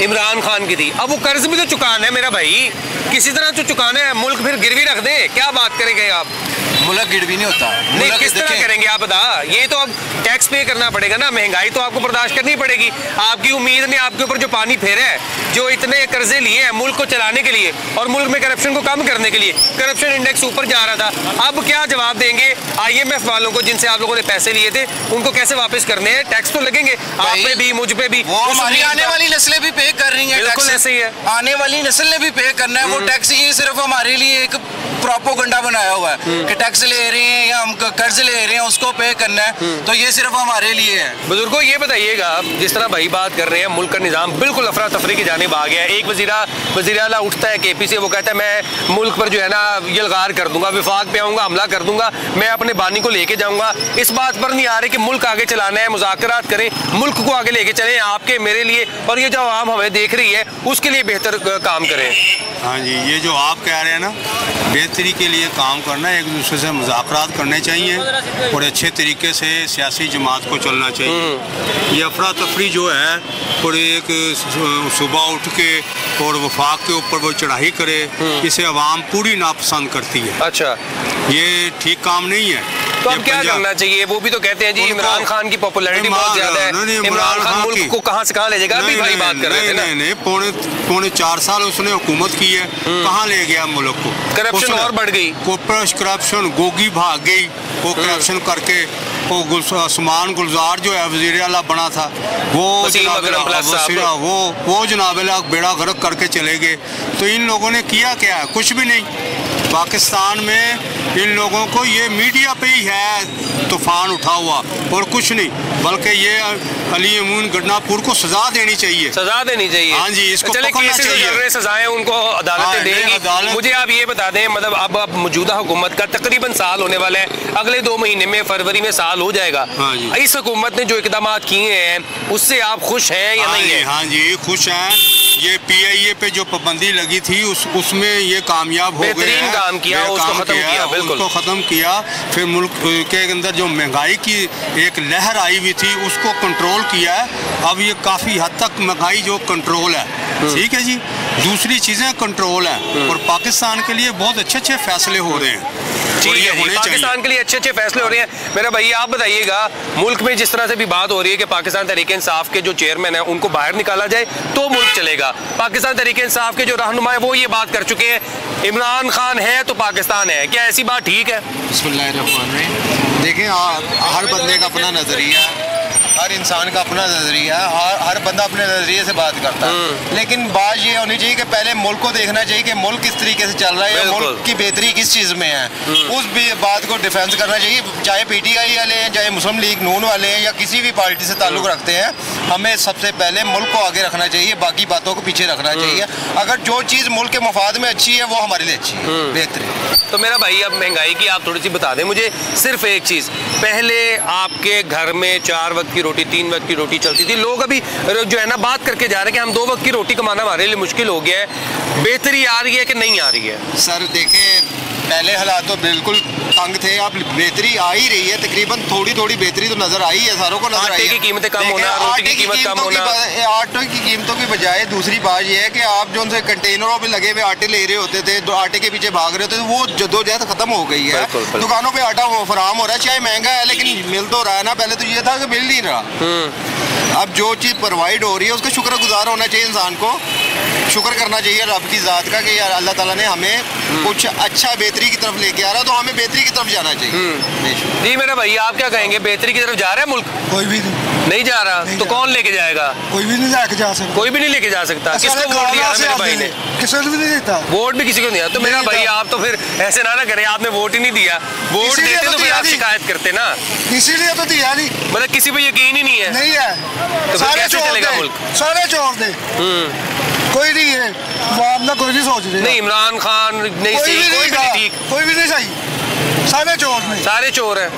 इमरान खान की थी। अब वो कर्ज भी तो चुकाना है मेरा भाई, किसी तरह तो चुकाना है। मुल्क फिर गिरवी रख दे, क्या बात करेंगे आप?
मुल्क गिरवी नहीं होता।
नहीं, किस तरह करेंगे आप बता? ये तो अब टैक्स पे करना पड़ेगा ना, महंगाई तो आपको बर्दाश्त करनी पड़ेगी। आपकी उम्मीद ने आपके ऊपर जो पानी फेरा है, जो इतने कर्जे लिए हैं मुल्क को चलाने के लिए और मुल्क में करप्शन को कम करने के लिए, करप्शन इंडेक्स ऊपर जा रहा था। अब क्या जवाब देंगे IMF वालों को जिनसे आप लोगों ने पैसे लिए थे? उनको कैसे वापस करने हैं? टैक्स तो लगेंगे आप पे भी, मुझ पे भी।
वो हमारी आने वाली नस्लें भी पे कर रही हैं।
बिल्कुल ऐसे ही है,
आने वाली नस्ल ने भी पे करना है वो टैक्स। ये सिर्फ हमारे लिए एक प्रोपोगंडा बनाया हुआ है टैक्स ले रहे हैं या हम कर्ज ले रहे हैं उसको पे करना है, तो ये सिर्फ हमारे लिए है।
बुजुर्गों ये बताइएगा, जिस तरह भाई बात कर रहे हैं, मुल्क का निज़ाम बिल्कुल अफरा तफरी की जानिब आ गया है। एक वज़ीर आला उठता है केपी से, वो कहता है मैं मुल्क पर जो है ना यलगार कर दूंगा, विफाक पे आऊँगा, हमला कर दूंगा, मैं अपने बानी को लेके जाऊँगा। इस बात पर नहीं आ रहे कि मुल्क आगे चलाना है, मुज़ाकरात करें, मुल्क को आगे लेके चलें आपके मेरे लिए, और ये जो आवाम हमें देख रही है उसके लिए बेहतर काम करें।
हाँ जी, ये जो आप कह रहे हैं ना, बेहतरी के लिए काम करना है, एक दूसरे से मुज़ाकरात करने चाहिए और अच्छे तरीके से सियासी जमात को चलना चाहिए। ये अफरा तफरी जो है और एक सुबह उठ के और वफाक के ऊपर वो चढ़ाई करे, इसे अवाम पूरी नापसंद करती है।
अच्छा,
ये ठीक काम नहीं है।
तो अब क्या करना चाहिए? वो भी तो कहते हैं जी इमरान खान की पॉपुलैरिटी बहुत ज्यादा है, इमरान खान मुल्क को कहाँ से कहाँ ले जाएगा? अभी भाई बात कर रहे थे ना।
नहीं, पौने 4 साल उसने हुकूमत की है, कहाँ ले गया मुल्क को?
करप्शन और बढ़ गई,
करप्शन, गोगी भाग गई, वो करप्शन करके वो उस्मान गुलजार जो है वज़ीर आला बना था, वो जनाब बेड़ा गर्क करके चले गए। तो इन लोगों ने किया क्या? कुछ भी नहीं। पाकिस्तान में इन लोगों को ये मीडिया पे ही है तूफान उठा हुआ और कुछ नहीं, बल्कि ये अली अमून गन्नापुर को सजा देनी चाहिए।
सजा देनी चाहिए।
हाँ जी, इसको
चले केसेस जो चल रहे सजाएं उनको अदालतें देंगी। मुझे आप ये बता दें, मतलब अब मौजूदा हुकूमत का तकरीबन साल होने वाला है, अगले 2 महीने में फरवरी में साल हो जाएगा।
हाँ जी।
इस हुकूमत ने जो इकदाम किए हैं उससे आप खुश हैं या नहीं है?
हाँ जी, खुश हैं। ये PIA पे जो पाबंदी लगी थी उसमें ये कामयाब हो गए,
बेहतरीन काम किया, उसको खत्म किया, बिल्कुल
उसको खत्म किया। फिर मुल्क के अंदर जो महंगाई की एक लहर आई हुई थी उसको कंट्रोल किया है। अब ये काफ़ी हद तक महंगाई जो कंट्रोल है, ठीक है जी, दूसरी चीज़ें कंट्रोल है और पाकिस्तान के लिए बहुत अच्छे फैसले हो रहे हैं।
ठीक है, पाकिस्तान के लिए अच्छे फैसले हो रहे हैं। मेरा भाई आप बताइएगा, मुल्क में जिस तरह से भी बात हो रही है कि पाकिस्तान तहरीक-ए-इंसाफ के जो चेयरमैन है उनको बाहर निकाला जाए तो मुल्क चलेगा, पाकिस्तान तहरीक-ए-इंसाफ के जो रहनुमा है वो ये बात कर चुके हैं इमरान खान है तो पाकिस्तान है, क्या ऐसी बात ठीक है?
बिस्मिल्लाहिर्रहमानिर्रहीम। देखिए, हर बंदे का अपना नज़रिया, हर इंसान का अपना नज़रिया, हर बंदा अपने नज़रिए से बात करता है, लेकिन बात ये होनी चाहिए कि पहले मुल्क को देखना चाहिए कि मुल्क किस तरीके से चल रहा है, मुल्क की बेहतरी किस चीज़ में है, उस बात को डिफेंस करना चाहिए। चाहे PTI वाले हैं, चाहे मुस्लिम लीग नून वाले हैं, या किसी भी पार्टी से ताल्लुक़ रखते हैं, हमें सबसे पहले मुल्क को आगे रखना चाहिए, बाकी बातों को पीछे रखना चाहिए। अगर जो चीज़ मुल्क के मफाद में अच्छी है वो हमारे लिए अच्छी है, बेहतरीन।
तो मेरा भाई अब महंगाई की आप थोड़ी सी बता दें मुझे, सिर्फ एक चीज़, पहले आपके घर में 4 वक्त की रोटी 3 वक्त की रोटी चलती थी, लोग अभी जो है ना बात करके जा रहे हैं कि हम 2 वक्त की रोटी कमाना हमारे लिए मुश्किल हो गया है, बेहतरी आ रही है कि नहीं आ रही है?
सर देखें, पहले हालात तो बिल्कुल तंग थे, अब बेहतरी आ ही रही है, तकरीबन थोड़ी बेहतरी तो नजर आई है, सारों को नजर आई है।
आटे की कीमतें कम होना, रोटी की कीमत कम होना,
आटे की कीमतों की बजाय दूसरी बात यह है कि आप जो उनसे कंटेनरों पे लगे हुए आटे ले रहे होते थे, आटे के पीछे भाग रहे होते थे, वो जद्दोजहद खत्म हो गई है। दुकानों पे आटा फराहम हो रहा है, चाहे महंगा है लेकिन मिल तो रहा है ना। पहले तो ये था कि मिल नहीं रहा। अब जो चीज़ प्रोवाइड हो रही है उसका शुक्रगुजार होना चाहिए, इंसान को शुक्र करना चाहिए रब की ज़ात का कि यार अल्लाह ताला ने हमें कुछ अच्छा बेहतरी की तरफ लेके आ रहा है, तो हमें बेहतरी की तरफ जाना चाहिए।
जी मेरा भाई, आप क्या कहेंगे, बेहतरी की तरफ जा रहा है मुल्क?
कोई भी
नहीं जा रहा, तो कौन लेके जाएगा?
कोई भी नहीं लेके जा सकता,
कोई भी नहीं लेके जा सकता। किसको वोट दिया मेरे भाई ने?
किसी को भी नहीं देता
वोट, भी किसी को नहीं दिया। तो मेरा भाई आप तो फिर ऐसे ना करें, आपने वोट ही नहीं दिया, वोट देते तो फिर आप शिकायत करते ना,
इसीलिए तो दिया नहीं,
मतलब किसी पे यकीन ही नहीं है।
नहीं है,
तो फिर कैसे चलेगा मुल्क?
सारे चोर दे, कोई नहीं है, मामला कोई नहीं सोच रहे।
नहीं, इमरान खान नहीं सही, कोई भी नहीं ठीक,
कोई भी नहीं सही, सारे चोर नहीं,
सारे चोर हैं,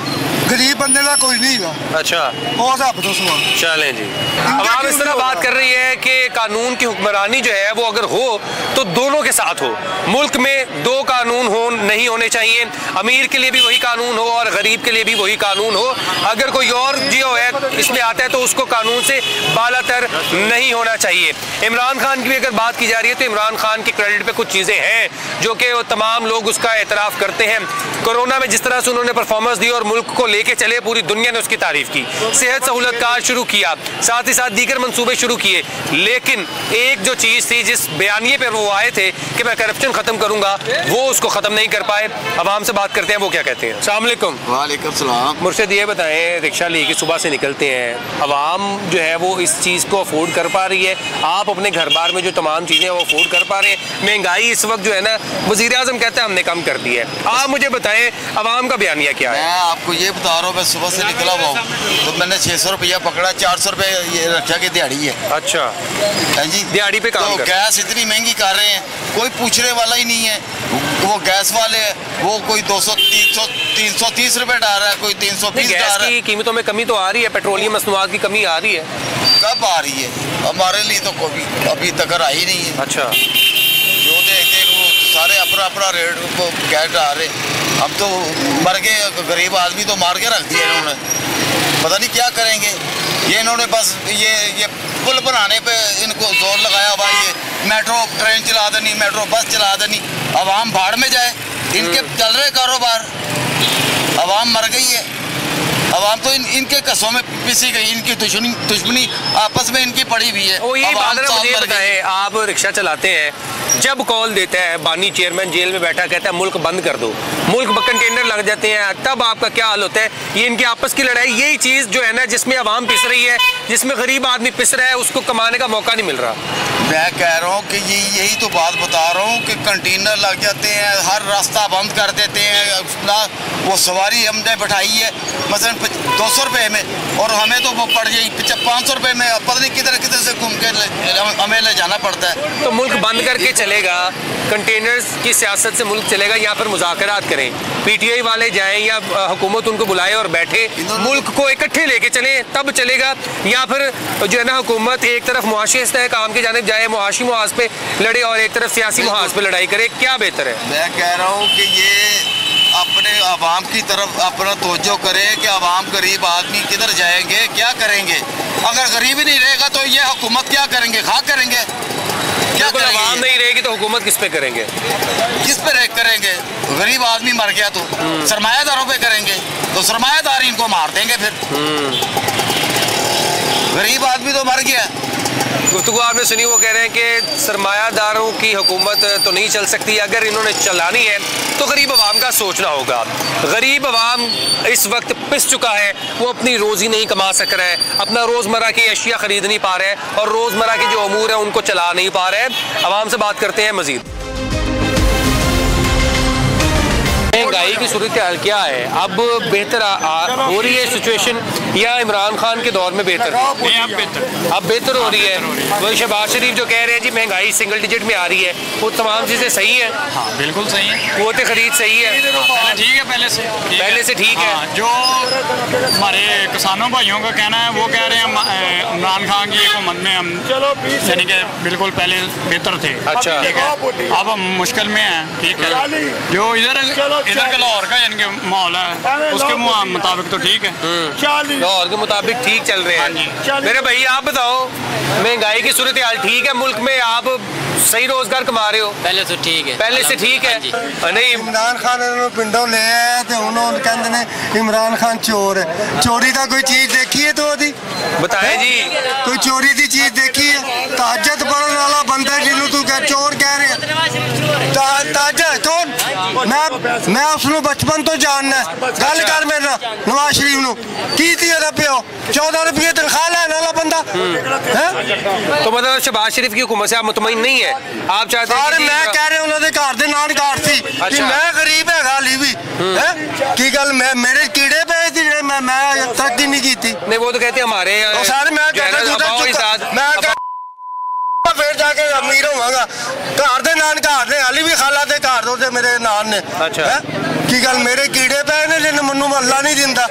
गरीब बंदे का कोई नहीं है।
अच्छा,
और साहब तो सवाल
चलें जी। अब आप इस तरह बात कर रही है कि कानून की हुक्मरानी जो है वो अगर हो तो दोनों के साथ हो, मुल्क में 2 कानून हो, नहीं होने चाहिए, अमीर के लिए भी वही कानून हो और गरीब के लिए भी वही कानून हो। अगर कोई और जो है इसमें आता है तो उसको कानून से बालातर नहीं होना चाहिए। इमरान खान की भी अगर बात की जा रही है तो इमरान खान के क्रेडिट पे कुछ चीज़ें हैं जो कि तमाम लोग उसका एतराफ़ करते हैं। कोरोना में जिस तरह से उन्होंने परफॉर्मेंस दी और मुल्क को लेके चले, पूरी दुनिया ने उसकी तारीफ की। सेहत सहूलत कार शुरू किया, साथ ही साथ दीगर मंसूबे शुरू किए, लेकिन एक जो चीज़ थी जिस बयानिए पर वो आए थे कि मैं करप्शन ख़त्म करूँगा, वो उसको ख़त्म नहीं कर पाए। अवाम से बात करते हैं, वो क्या कहते हैं। अस्सलाम वालेकुम।
वालेकुम सलाम।
मुर्शिद ये बताएं, रिक्शा लेके सुबह से निकलते हैं, अवाम जो है वो इस चीज़ को अफोर्ड कर पा रही है? आप अपने घर बार में जो तमाम चीज़ें वो अफोर्ड कर पा रहे हैं? महंगाई इस वक्त जो है ना, वज़ीर आज़म कहते हैं हमने कम कर दी है। आप मुझे बताएं अवाम का बयानिया क्या है?
मैं आपको ये बता रहा हूँ, मैं सुबह से निकला हुआ हूँ, तो मैंने 600 रुपया पकड़ा, 400 रुपये ये रिक्शा की दिहाड़ी है।
अच्छा
है जी,
दिहाड़ी पे काम
तो
कर।
गैस इतनी महंगी कर रहे हैं, कोई पूछने वाला ही नहीं है। वो गैस वाले है, वो कोई 200 330 रुपये डाल रहा है, कोई 320 डाल रहा है।
की कीमतों में कमी तो आ रही है, पेट्रोलियम मसनूआत की कमी आ रही है।
कब आ रही है? हमारे लिए तो कोई अभी तक आई नहीं है।
अच्छा,
जो देखते वो सारे अपना अपना रेट को गैस डाल रहे। अब तो मर गए, गरीब आदमी तो मार के रख दिया इन्होंने, पता नहीं क्या करेंगे। ये इन्होंने बस ये पुल बनाने पे इनको जोर लगाया हुआ, ये मेट्रो ट्रेन चला देनी, मेट्रो बस चला देनी, आवाम भाड़ में जाए। इनके चल रहे कारोबार, आवाम मर गई है। आवाम तो इनके कसों में पिसी गई, इनकी दुश्मनी आपस में इनकी पड़ी हुई है।
वो यही बात है। मुझे बताएं, आप रिक्शा चलाते हैं, जब कॉल देता है बानी चेयरमैन जेल में बैठा, कहता है मुल्क बंद कर दो, मुल्क कंटेनर लग जाते हैं, तब आपका क्या हाल होता है? ये इनकी आपस की लड़ाई, यही चीज़ जो है ना जिसमें आवाम पिस रही है, जिसमें गरीब आदमी पिस रहा है, उसको कमाने का मौका नहीं मिल रहा।
मैं कह रहा हूँ कि यही तो बात बता रहा हूँ कि कंटेनर लग जाते हैं, हर रास्ता बंद कर देते हैं ना। वो सवारी हमने बैठाई है मसलन 200 रुपये में, और हमें तो वो पड़ जाए 500 रुपये में, पता नहीं किधर किधर से घूम के हमें ले जाना पड़ता है।
तो मुल्क बंद करके चलेगा, कंटेनर्स की सियासत से मुल्क चलेगा, यहाँ पर मुज़ाकरात करें, PTI वाले जाएं या हुकूमत उनको बुलाए और बैठे, मुल्क को इकट्ठे लेके चलें, तब चलेगा। या फिर जो है ना हुकूमत एक तरफ मुआशी इस्तेहकाम की जानिब जाए, मुआशी मुहाज पे लड़े, और एक तरफ सियासी मुहाज पे लड़ाई करे, क्या बेहतर है?
मैं कह रहा हूँ कि ये अपने आवाम की तरफ अपना तवज्जो करे कि आवाम गरीब आदमी किधर जाएंगे, क्या करेंगे। अगर गरीब ही नहीं रहेगा तो ये हुकूमत क्या करेंगे, खा करेंगे, क्या करेंगे?
आवाम नहीं रहेगी तो हुकूमत किस पे करेंगे?
किस पे करेंगे? गरीब आदमी मर गया तो सरमायादारों पे करेंगे, तो सरमायादार इनको मार देंगे फिर। गरीब आदमी तो मर गया।
गुफ्तगू आपने सुनी, वो कह रहे हैं कि सरमायादारों की हुकूमत तो नहीं चल सकती, अगर इन्होंने चलानी है तो गरीब आवाम का सोचना होगा। गरीब आवाम इस वक्त पिस चुका है, वो अपनी रोज़ी नहीं कमा सक रहा है, अपना रोज़मर्रा की अशिया ख़रीद नहीं पा रहे हैं, और रोज़मर्रा के जो अमूर हैं उनको चला नहीं पा रहे हैं। आवाम से बात करते हैं मज़ीद। महंगाई की सूरत हाल क्या है? अब बेहतर हो रही है सिचुएशन, या इमरान खान के दौर में बेहतर? अब बेहतर हो रही है। वही शहबाज शरीफ जो कह रहे हैं जी महंगाई सिंगल डिजिट में आ रही है, वो तमाम चीज़ें सही है?
हाँ बिल्कुल सही है।
क़ुव्वत खरीद सही है?
ठीक है, पहले से ठीक है। जो हमारे किसानों भाइयों का कहना है, वो कह रहे हैं इमरान खान की हुकूमत में हम यानी कि बिल्कुल पहले बेहतर थे।
अच्छा,
ठीक है, अब हम मुश्किल में हैं। ठीक है, जो इधर का लाहौर का यानी कि माहौल है, उसके मुताबिक तो ठीक है,
लाहौर के मुताबिक ठीक चल रहे हैं। मेरे भाई आप बताओ, महंगाई की सूरत हाल ठीक है मुल्क में? आप सही रोजगार कमा रहे हो?
पहले से ठीक है,
पहले से ठीक है। नहीं,
इमरान खान पिंडों ले आया तो उन्होंने कहते ने इमरान खान चोर है। चोरी का कोई चीज देखी है तो
बताए जी,
कोई चोरी की चीज देखी है? ताजत पढ़ने वाला बंदा जिन्होंने तू कह चोर कह रहे ताजा कौन? मैं उसनु बचपन तो जानना गल कर मेरे नवाज शरीफ नु की थी प्यो 14 रुपये तनख्वाह लैने वाला बंदा है।
तो मतलब शहबाज शरीफ की हुकूमत से आप मुतमईन नहीं है? आप चाहते हैं?
मैं कह रहा उन्होंने घर दे नान घर सी कि मैं गरीब है गाली भी है की गल मैं मेरे कीड़े पे थी मैं तरक्की नहीं की थी।
नहीं, वो तो कहते हैं हमारे
सारे मैं फिर जाके अमीर होवांगा। घर दे नान घर ने हाली भी खाला दे घर दो मेरे नान ने।
अच्छा,
की गल मेरे कीड़े पे ने जिन्हें मनु अल्लाह नहीं दिंदा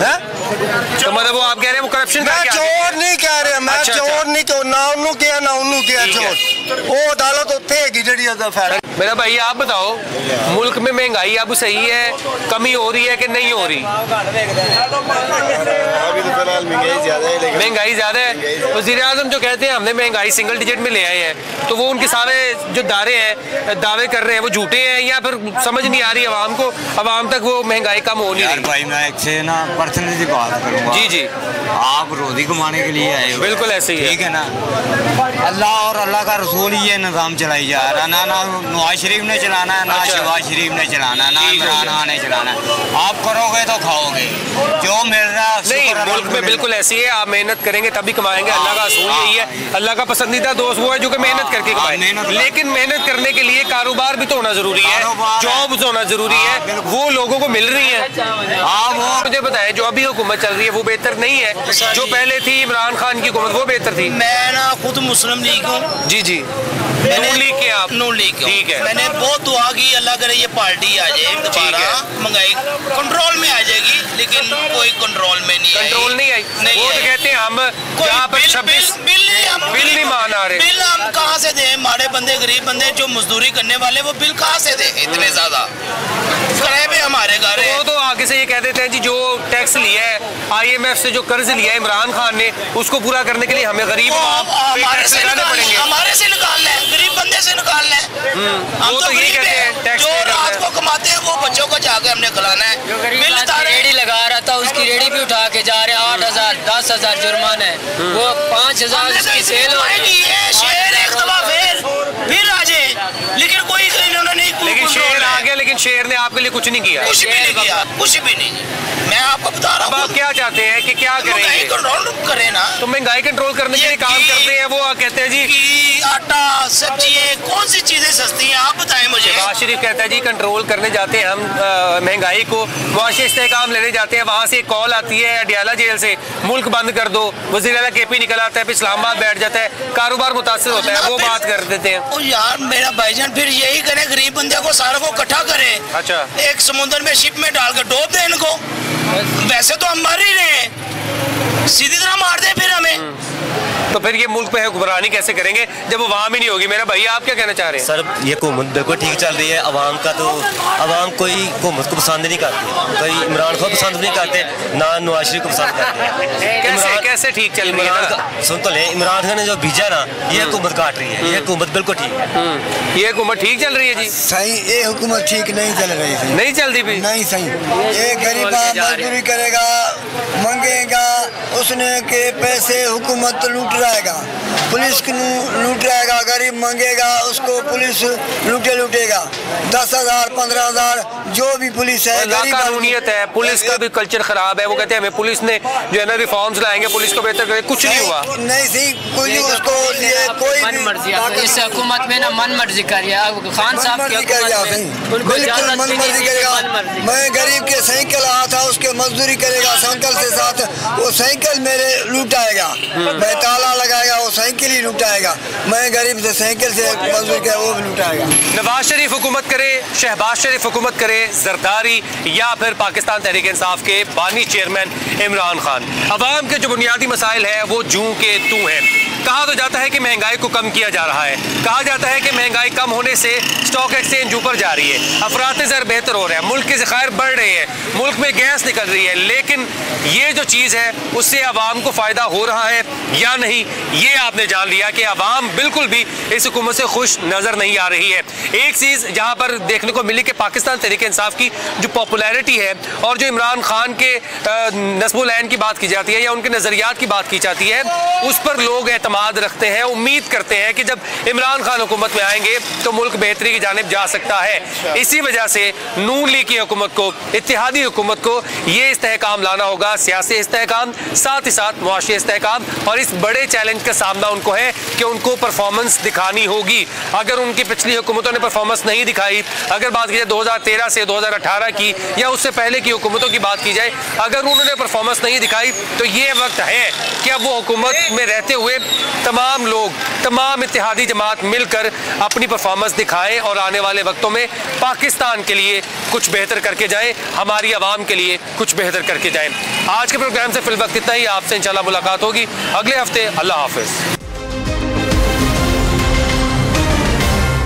है।
तो मतलब वो आप कह रहे हैं वो करप्शन
मैं चोर नहीं कह रहा, मैं चोर नहीं तो ना उन्होंने किया ना उन्होंने किया चोर, वो अदालत उत्ते है जी फैसला।
मेरा भाई आप बताओ, मुल्क में महंगाई अब सही है, कमी हो रही है कि नहीं हो रही?
अभी तो फिलहाल
महंगाई ज्यादा है। वज़ीर आज़म जो कहते हैं हमने महंगाई सिंगल डिजिट में ले आए हैं, तो वो उनके सारे जो दावे कर रहे हैं वो झूठे हैं या फिर समझ नहीं आ रही आवाम को, आवाम तक वो महंगाई कम हो नहीं रही?
भाई मैं एक से ना पर्सनली बात करूँगा।
जी जी,
आप रोजी कमाने के लिए आए हो,
बिल्कुल ऐसे ही
ठीक है ना। अल्लाह और अल्लाह का रसूल ये निज़ाम चलाई जा रहा है, ना नवाज शरीफ ने चलाना है, ना शहबाज शरीफ ने चलाना है, ना इमरान खान ने चलाना है। आप करोगे तो खाओगे, जो मिल रहा है
नहीं। मुल्क में बिल्कुल ऐसी है, आप मेहनत करेंगे तभी कमाएंगे। अल्लाह का रसूल यही है, अल्लाह का पसंदीदा दोस्त वो है जो कि मेहनत करके कमाए। लेकिन मेहनत करने के लिए कारोबार भी तो होना जरूरी है, जॉब होना जरूरी है, वो लोगों को मिल रही है। आप मुझे बताएं, जो अभी हुकूमत चल रही है वो बेहतर नहीं है, जो पहले थी इमरान खान की हुकूमत वो बेहतर थी?
मैं ना खुद मुस्लिम लीग हूँ।
जी जी,
नून
लीग के आप?
नून लीग,
ठीक है।
मैंने बहुत दुआ की अल्लाह करे ये पार्टी आ जाए दोबारा, महंगाई कंट्रोल में आ जाएगी, लेकिन कोई कंट्रोल में नहीं,
कंट्रोल नहीं आई। वो तो कहते हैं हम यहाँ पर 26 बिल नहीं मान आ रहे।
बिल हम कहाँ से दें? हमारे बंदे गरीब बंदे जो मजदूरी करने वाले वो बिल कहाँ से दें इतने ज्यादा? किराए पे हमारे घर है।
वो तो आगे से ये कह देते हैं जी जो टैक्स लिया है IMF से, जो कर्ज लिया है इमरान खान ने, उसको पूरा करने के लिए हमें गरीब
हमारे से निकालना है, गरीब बंदे से निकालना है। हम तो गरीब हैं, जो रात को कमाते हैं वो बच्चों को जाके हमने खिलाना है।
रेडी लगा रहा था, उसकी रेडी भी उठा के जा रहे हैं, 8,000 10,000 जुर्माना है, वो 5,000 उसकी सेल हो गई है।
शेर एक दफा फिर आ जाए, लेकिन कोई इन्होंने नहीं,
लेकिन शेर आ गया, लेकिन शेर ने आपके लिए कुछ नहीं किया,
कुछ भी नहीं किया, कुछ भी नहीं। मैं आपको बता रहा हूँ।
आप क्या चाहते हैं कि क्या करेंगे?
कंट्रोल करें ना,
तो महंगाई कंट्रोल करने के लिए काम करते हैं वो, कहते हैं जी
आटा सब्जियाँ कौन सी चीजें सस्ती हैं आप बताएं मुझे।
शहबाज शरीफ कहता है जी कंट्रोल करने जाते हैं हम महंगाई को, मुआशी इस्तेहकाम लेने जाते हैं, वहाँ से एक कॉल आती है अडियाला जेल से, मुल्क बंद कर दो, वज़ीर आला KP निकल आता है, फिर इस्लामाबाद बैठ जाता है, कारोबार मुतासिर होता है, वो बात कर देते हैं।
ओ यार मेरा भाईजान फिर यही करे, गरीब बंदे को सारे को इकट्ठा करे,
अच्छा
एक समुद्र में शिप में डाल कर डूब दे इनको। वैसे तो हम मर ही रहे हैं, सीधी तरह मार दे फिर हमें।
तो फिर ये मुल्क पे हुक्मरानी कैसे करेंगे जब वो वहाँ भी नहीं होगी? मेरा भैया आप क्या कहना चाह रहे हैं?
सर ये हुकूमत बिल्कुल ठीक चल रही है, अवाम का तो अवाम कोई हुकूमत को पसंद नहीं करती, कोई इमरान खान पसंद नहीं करते, ना नवाज शरीफ को पसंद करते।
कैसे ठीक चल रही है?
सुन तो ले, इमरान खान ने जो भेजा ना ये हुकूमत काट रही है, ये हुकूमत बिल्कुल ठीक है।
ये हुकूमत ठीक चल रही है जी?
सही, ये हुकूमत ठीक नहीं चल रही है,
नहीं चलती भी
नहीं सही। ये गरीब मजदूरी करेगा, मंगेगा, उसने के पैसे हुकूमत लूट रहेगा, पुलिस को लूट रहेगा, गरीब मंगेगा उसको पुलिस लूटेगा। 10,000 15,000 जो भी पुलिस है,
कानूनियत है, पुलिस का भी कल्चर खराब है। वो कहते हैं हमें पुलिस ने जो है ना रिफॉर्म्स लाएंगे, पुलिस को बेहतर करेंगे, कुछ नहीं हुआ।
नहीं सही, कोई उसको लिए कोई
मन मर्जी, इस हुकूमत में ना मन मर्जी करिए, खान साहब
बिल्कुल मन मर्जी करेगा। मैं गरीब के साइकिल आया था, उसके मजदूरी करेगा, साइकिल से साथ वो साइकिल मेरे लूटाएगा, मैं ताला लगाएगा वो साइकिल ही लूटाएगा, मैं गरीब से साइकिल से मजदूर किया वो भी लूटाएगा।
नवाज शरीफ हुकूमत करे, शहबाज शरीफ हुकूमत करे, जरदारी या फिर पाकिस्तान तहरीक इंसाफ के बानी चेयरमैन इमरान खान, अवाम के जो बुनियादी मसाइल है वो जूं के तू है। कहा तो जाता है कि महंगाई को कम किया जा रहा है, कहा जाता है कि महंगाई कम होने से स्टॉक एक्सचेंज ऊपर जा रही है, अफरात ज़र बेहतर हो रहे हैं, मुल्क के ज़खायर बढ़ रहे हैं, मुल्क में गैस निकल रही है, लेकिन ये जो चीज़ है उससे आवाम को फ़ायदा हो रहा है या नहीं, ये आपने जान लिया कि आवाम बिल्कुल भी इस हुकूमत से खुश नज़र नहीं आ रही है। एक चीज़ जहाँ पर देखने को मिली कि पाकिस्तान तहरीक इंसाफ की जो पॉपुलैरिटी है और जो इमरान खान के नस्बुल ऐन की बात की जाती है या उनके नज़रियात की बात की जाती है, उस पर लोग एतमाद रखते हैं, उम्मीद करते हैं कि जब इमरान खान हुकूमत में आएंगे तो मुल्क बेहतरी की जानिब जा सकता है। इसी वजह से नून लीग की हुकूमत को, इत्तेहादी हुकूमत को ये इस्तेहकाम लाना होगा, सियासी इस्तेहकाम, साथ ही साथ मुआशी इस्तेहकाम, और इस बड़े चैलेंज का सामना उनको है कि उनको परफॉर्मेंस दिखानी होगी। अगर उनकी पिछली हुकूमतों ने परफॉर्मेंस नहीं दिखाई, अगर बात की जाए 2013 से 2018 की या उससे पहले की हुकूमतों की बात की जाए, अगर उन्होंने परफॉर्मेंस नहीं दिखाई तो ये वक्त है कि अब वो हुकूमत में रहते हुए तमाम लोग, तमाम इत्तेहादी जमात मिलकर अपनी परफॉर्मेंस दिखाएं और आने वाले वक्तों में पाकिस्तान के लिए कुछ बेहतर करके जाएं, हमारी आवाम के लिए कुछ बेहतर करके जाएं। आज के प्रोग्राम से फिल वक्त इतना ही। आपसे इंशाल्लाह मुलाकात होगी अगले हफ्ते। अल्लाह हाफिज़।